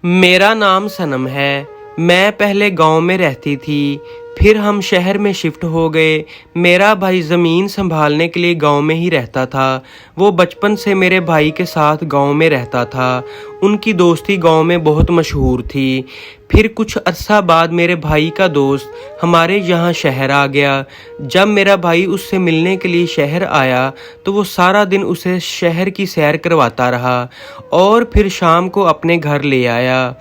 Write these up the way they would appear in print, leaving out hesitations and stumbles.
मेरा नाम सनम है। मैं पहले गांव में रहती थी, फिर हम शहर में शिफ्ट हो गए। मेरा भाई ज़मीन संभालने के लिए गांव में ही रहता था। वो बचपन से मेरे भाई के साथ गांव में रहता था। उनकी दोस्ती गांव में बहुत मशहूर थी। फिर कुछ अरसा बाद मेरे भाई का दोस्त हमारे यहाँ शहर आ गया। जब मेरा भाई उससे मिलने के लिए शहर आया तो वो सारा दिन उसे शहर की सैर करवाता रहा और फिर शाम को अपने घर ले आया।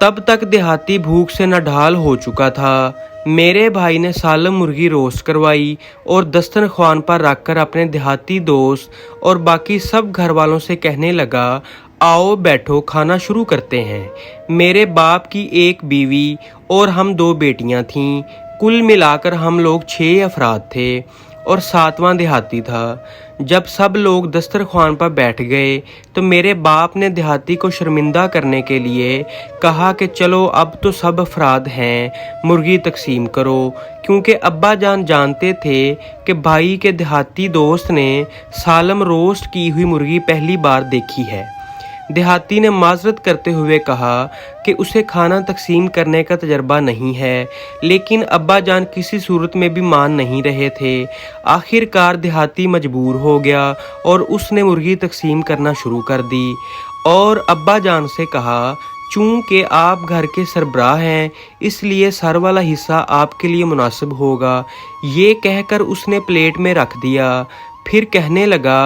तब तक देहाती भूख से नढाल हो चुका था। मेरे भाई ने सालम मुर्गी रोस्ट करवाई और दस्तरख्वान पर रखकर अपने देहाती दोस्त और बाकी सब घर वालों से कहने लगा, आओ बैठो, खाना शुरू करते हैं। मेरे बाप की एक बीवी और हम 2 बेटियां थीं। कुल मिलाकर हम लोग 6 अफराद थे और 7वां देहाती था। जब सब लोग दस्तरख्वान पर बैठ गए तो मेरे बाप ने देहाती को शर्मिंदा करने के लिए कहा कि चलो अब तो सब अफराद हैं, मुर्गी तकसीम करो, क्योंकि अब्बा जान जानते थे कि भाई के देहाती दोस्त ने सालम रोस्ट की हुई मुर्गी पहली बार देखी है। देहाती ने माजरत करते हुए कहा कि उसे खाना तकसीम करने का तजर्बा नहीं है, लेकिन अब्बा जान किसी सूरत में भी मान नहीं रहे थे। आखिरकार देहाती मजबूर हो गया और उसने मुर्गी तकसीम करना शुरू कर दी और अब्बा जान से कहा, चूँकि आप घर के सरबराह हैं इसलिए सर वाला हिस्सा आपके लिए मुनासिब होगा। ये कहकर उसने प्लेट में रख दिया। फिर कहने लगा,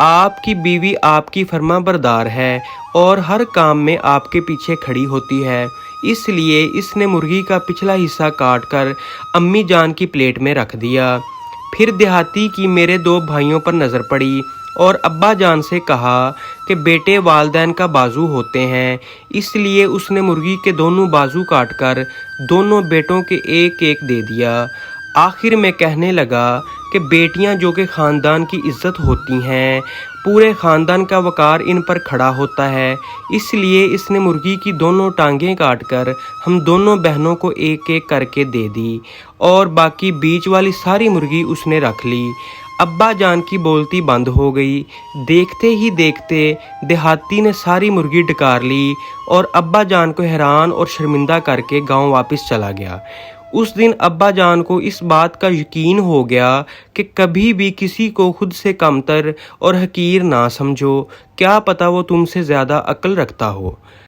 आपकी बीवी आपकी फर्माबरदार है और हर काम में आपके पीछे खड़ी होती है, इसलिए इसने मुर्गी का पिछला हिस्सा काट कर अम्मी जान की प्लेट में रख दिया। फिर देहाती की मेरे 2 भाइयों पर नज़र पड़ी और अब्बा जान से कहा कि बेटे वालदैन का बाजू होते हैं, इसलिए उसने मुर्गी के दोनों बाजू काटकर दोनों बेटों के एक एक दे दिया। आखिर में कहने लगा कि बेटियां जो कि ख़ानदान की इज़्ज़त होती हैं, पूरे ख़ानदान का वक़ार इन पर खड़ा होता है, इसलिए इसने मुर्गी की दोनों टांगें काटकर हम दोनों बहनों को एक एक करके दे दी और बाकी बीच वाली सारी मुर्गी उसने रख ली। अब्बा जान की बोलती बंद हो गई। देखते ही देखते देहाती ने सारी मुर्गी डकार ली और अब्बा जान को हैरान और शर्मिंदा करके गांव वापस चला गया। उस दिन अब्बा जान को इस बात का यकीन हो गया कि कभी भी किसी को खुद से कमतर और हकीर ना समझो, क्या पता वो तुमसे ज़्यादा अक्ल रखता हो।